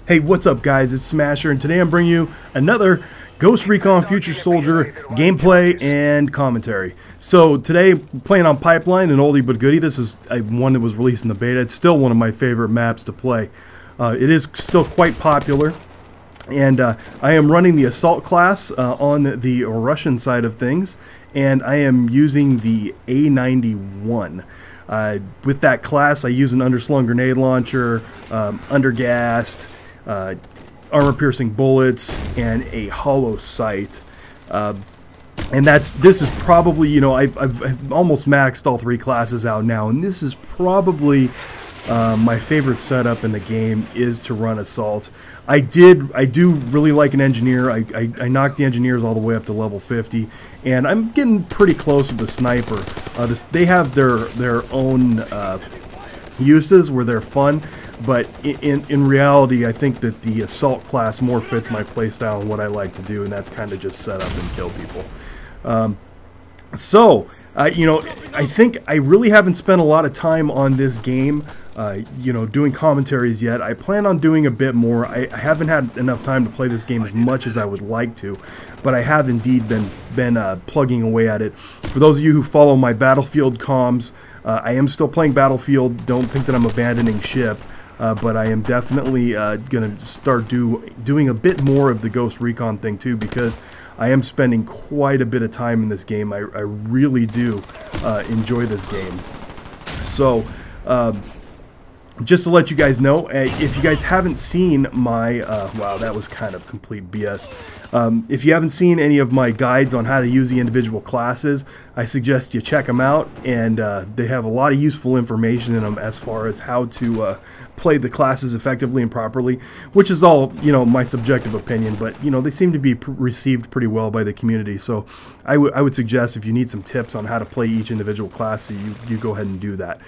Hey, what's up guys, it's Smasher, and today I'm bringing you another Ghost Recon Future Soldier gameplay and commentary. So today, playing on Pipeline, an oldie but goodie. This is one that was released in the beta. It's still one of my favorite maps to play. It is still quite popular, and I am running the Assault class on the Russian side of things, and I am using the A91. With that class, I use an underslung grenade launcher, undergassed, armor-piercing bullets, and a hollow sight. And this is probably, you know, I've almost maxed all three classes out now, and this is probably my favorite setup in the game is to run Assault. I do really like an engineer. I knocked the engineers all the way up to level 50, and I'm getting pretty close with the sniper. They have their own uses where they're fun, but in reality, I think that the Assault class more fits my playstyle and what I like to do, and that's kind of just set up and kill people. You know, I think I really haven't spent a lot of time on this game, you know, doing commentaries yet. I plan on doing a bit more. I haven't had enough time to play this game as much as I would like to, but I have indeed been plugging away at it. For those of you who follow my Battlefield comms, I am still playing Battlefield. Don't think that I'm abandoning ship, but I am definitely going to start doing a bit more of the Ghost Recon thing too, because I am spending quite a bit of time in this game. I really do enjoy this game. So, just to let you guys know, if you guys haven't seen my, wow, that was kind of complete BS. If you haven't seen any of my guides on how to use the individual classes, I suggest you check them out, and they have a lot of useful information in them as far as how to play the classes effectively and properly, which is all, you know, my subjective opinion, but, you know, they seem to be received pretty well by the community. So I would suggest, if you need some tips on how to play each individual class, you go ahead and do that.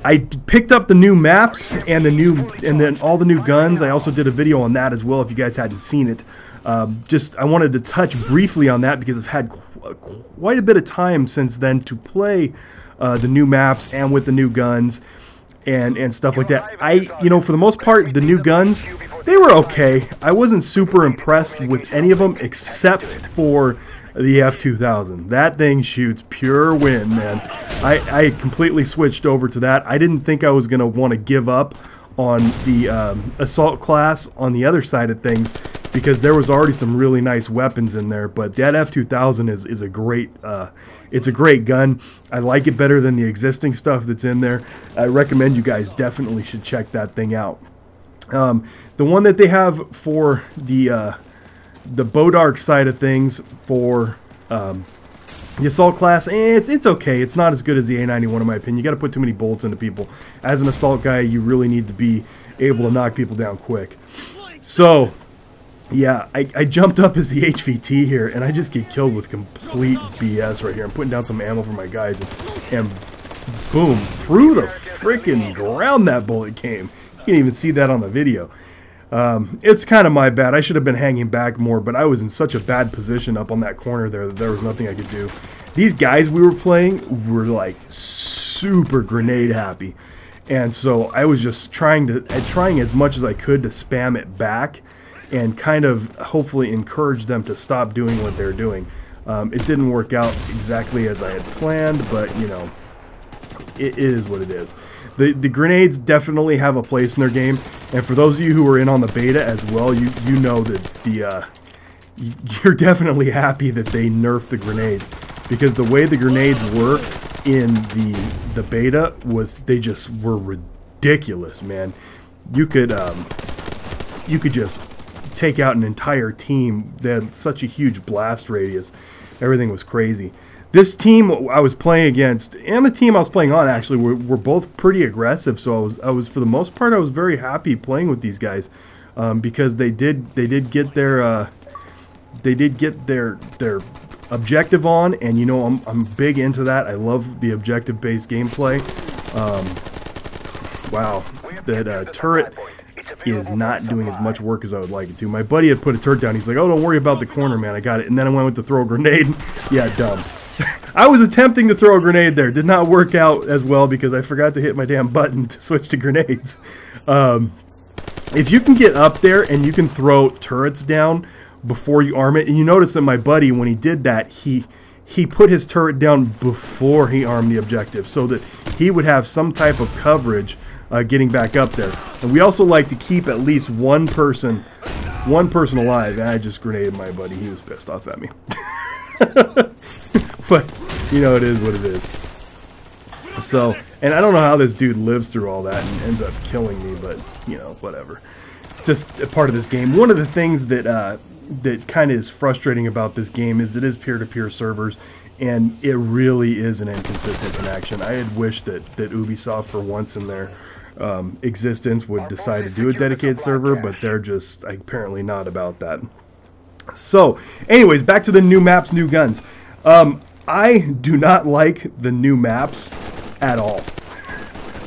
I picked up the new maps and then all the new guns. I also did a video on that as well, if you guys hadn't seen it. I wanted to touch briefly on that because I've had quite a bit of time since then to play the new maps and with the new guns and stuff like that. You know, for the most part, the new guns, they were okay. I wasn't super impressed with any of them except for the F2000. That thing shoots pure wind, man. I completely switched over to that. I didn't think I was going to want to give up on the Assault class on the other side of things, because there was already some really nice weapons in there, but that F2000 is a great it's a great gun. I like it better than the existing stuff that's in there. I recommend you guys definitely should check that thing out. The one that they have for the Bodark side of things for the Assault class, it's okay. It's not as good as the A91 in my opinion. You got to put too many bullets into people. As an Assault guy, you really need to be able to knock people down quick. So, yeah, I jumped up as the HVT here, and I just get killed with complete BS right here. I'm putting down some ammo for my guys, and boom, through the freaking ground that bullet came. You can't even see that on the video. It's kind of my bad. I should have been hanging back more, but I was in such a bad position up on that corner there that there was nothing I could do. These guys we were playing were like super grenade happy, and so I was just trying as much as I could to spam it back and kind of hopefully encourage them to stop doing what they're doing. It didn't work out exactly as I had planned, but you know, it is what it is. The grenades definitely have a place in their game, and for those of you who are in on the beta as well, you know that you're definitely happy that they nerfed the grenades, because the way the grenades work in the beta was, they just were ridiculous, man. You could just take out an entire team. They had such a huge blast radius. Everything was crazy. This team I was playing against, and the team I was playing on, actually, were both pretty aggressive. So I was for the most part, I was very happy playing with these guys, because they did get their objective on, and you know, I'm big into that. I love the objective-based gameplay. Wow, that turret is not doing as much work as I would like it to. My buddy had put a turret down. He's like, "Oh, don't worry about the corner, man. I got it." And then I went to throw a grenade. Yeah, dumb. I was attempting to throw a grenade there. Did not work out as well because I forgot to hit my damn button to switch to grenades. if you can get up there and you can throw turrets down before you arm it, and you notice that my buddy, when he did that, he put his turret down before he armed the objective so that he would have some type of coverage getting back up there. And we also like to keep at least one person alive. And I just grenaded my buddy. He was pissed off at me. But, you know, it is what it is. So, and I don't know how this dude lives through all that and ends up killing me, but, you know, whatever. Just a part of this game. One of the things that that kind of is frustrating about this game is it is peer-to-peer servers, and it really is an inconsistent connection. I had wished that Ubisoft, for once in their existence, would decide to do a dedicated server, but they're just apparently not about that. So, anyways, back to the new maps, new guns. I do not like the new maps at all.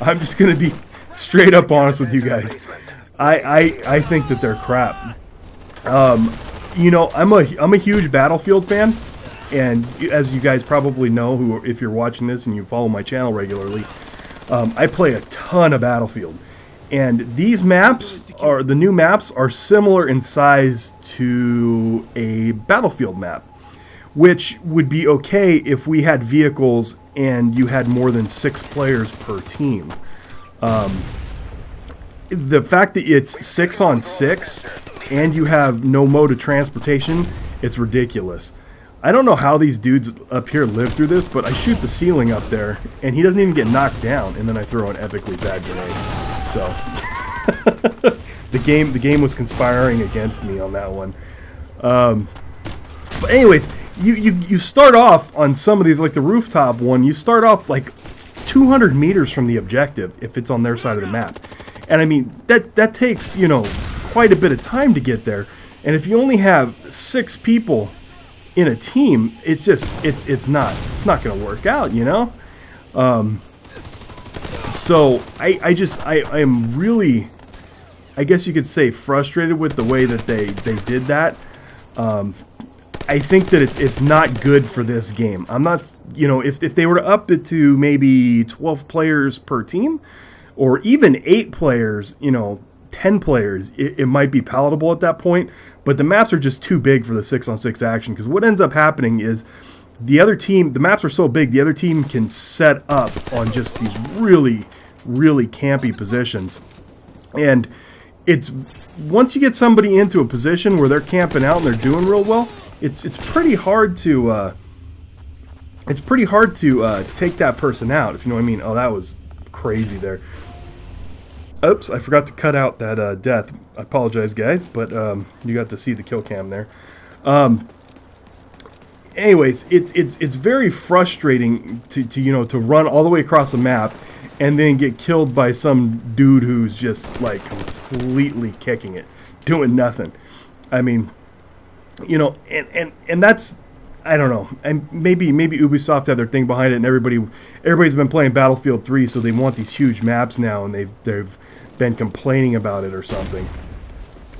I'm just going to be straight up honest with you guys. I think that they're crap. You know, I'm a huge Battlefield fan, and as you guys probably know, if you're watching this and you follow my channel regularly, I play a ton of Battlefield. And these maps, the new maps, are similar in size to a Battlefield map, which would be okay if we had vehicles and you had more than 6 players per team. The fact that it's 6 on 6 and you have no mode of transportation, it's ridiculous. I don't know how these dudes up here live through this, but I shoot the ceiling up there and he doesn't even get knocked down, and then I throw an epically bad grenade. So the game was conspiring against me on that one. But anyways, you start off on some of these, like the rooftop one, you start off like 200 meters from the objective if it's on their side of the map. And I mean, that takes, you know, quite a bit of time to get there. And if you only have 6 people in a team, it's just it's not going to work out, you know. So I am really, I guess you could say, frustrated with the way that they did that. I think that it's not good for this game. I'm not, you know, if they were to up it to maybe 12 players per team, or even 8 players, you know, 10 players, it might be palatable at that point. But the maps are just too big for the 6 on 6 action, because what ends up happening is the other team, the maps are so big, the other team can set up on just these really, really campy positions. And it's, once you get somebody into a position where they're camping out and they're doing real well, it's pretty hard to take that person out, if you know what I mean. Oh, that was crazy there. Oops, I forgot to cut out that death. I apologize, guys, but you got to see the kill cam there. Anyways, it's very frustrating to you know, to run all the way across the map and then get killed by some dude who's just like completely kicking it, doing nothing. I mean, you know, and that's, I don't know, and maybe Ubisoft had their thing behind it, and everybody's been playing Battlefield 3, so they want these huge maps now, and they've been complaining about it or something.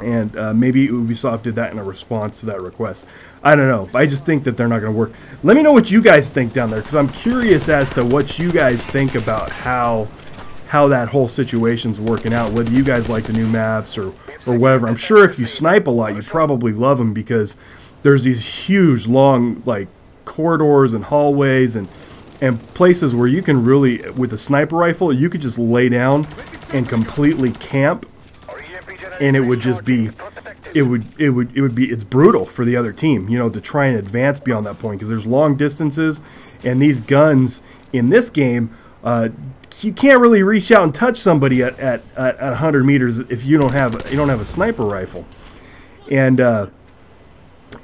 And maybe Ubisoft did that in a response to that request. I don't know. I just think that they're not going to work. Let me know what you guys think down there, because I'm curious as to what you guys think about how that whole situation's working out. Whether you guys like the new maps or whatever. I'm sure if you snipe a lot, you probably love them, because there's these huge, long, like, corridors and hallways and places where you can really, with a sniper rifle, you could just lay down and completely camp. And it would just be, it's brutal for the other team, you know, to try and advance beyond that point, because there's long distances, and these guns in this game, you can't really reach out and touch somebody at 100 meters if you don't have a sniper rifle, and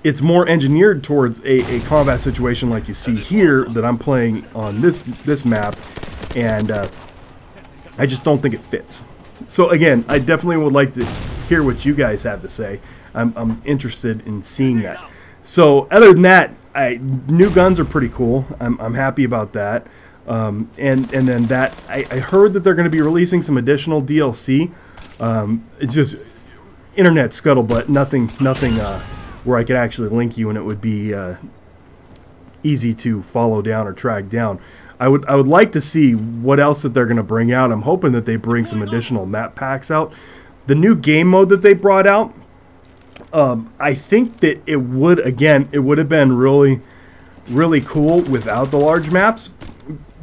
it's more engineered towards a combat situation like you see here that I'm playing on this map, and I just don't think it fits. So again, I definitely would like to hear what you guys have to say. I'm interested in seeing that. So other than that, new guns are pretty cool. I'm happy about that. And then that I heard that they're going to be releasing some additional DLC. It's just internet scuttlebutt, nothing where I could actually link you and it would be easy to follow down or track down. I would like to see what else that they're going to bring out. I'm hoping that they bring some additional map packs out. The new game mode that they brought out, I think that it would have been really, really cool without the large maps.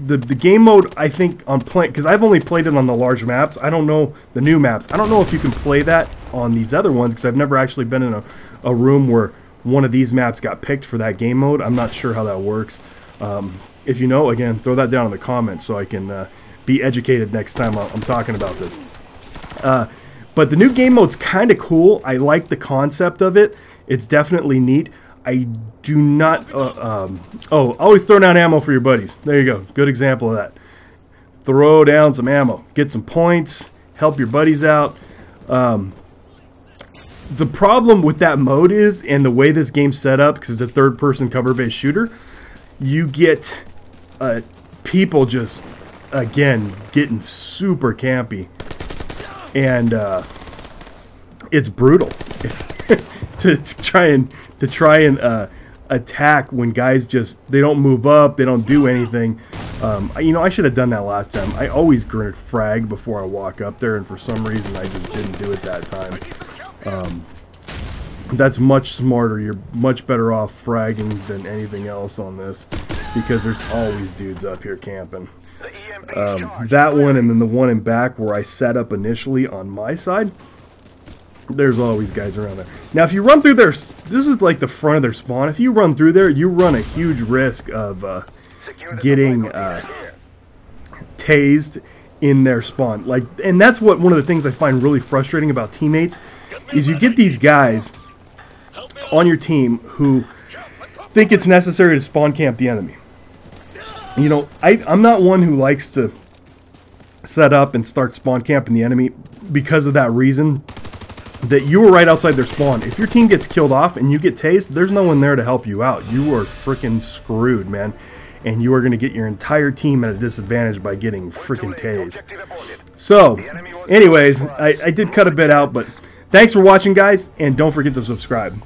The game mode, I think, on play, because I've only played it on the large maps. I don't know the new maps. I don't know if you can play that on these other ones, because I've never actually been in a room where one of these maps got picked for that game mode. I'm not sure how that works. If you know, again, throw that down in the comments so I can be educated next time I'm talking about this. But the new game mode's kind of cool. I like the concept of it. It's definitely neat. I do not... always throw down ammo for your buddies. There you go. Good example of that. Throw down some ammo. Get some points. Help your buddies out. The problem with that mode is, and the way this game's set up, because it's a third-person cover-based shooter, you get people just, again, getting super campy. And it's brutal to try and attack when guys they don't move up, they don't do anything. You know, I should have done that last time. I always grenade frag before I walk up there, and for some reason I just didn't do it that time. That's much smarter. You're much better off fragging than anything else on this, because there's always dudes up here camping. That one, and then the one in back where I set up initially on my side, there's always guys around there. Now if you run through there, this is like the front of their spawn. If you run through there, you run a huge risk of getting tased in their spawn. And that's one of the things I find really frustrating about teammates, is you get these guys on your team who think it's necessary to spawn camp the enemy. You know, I'm not one who likes to set up and start spawn camping the enemy because of that reason, that you were right outside their spawn. If your team gets killed off and you get tased, there's no one there to help you out. You are freaking screwed, man. And you are going to get your entire team at a disadvantage by getting freaking tased. So, anyways, I did cut a bit out, but thanks for watching, guys, and don't forget to subscribe.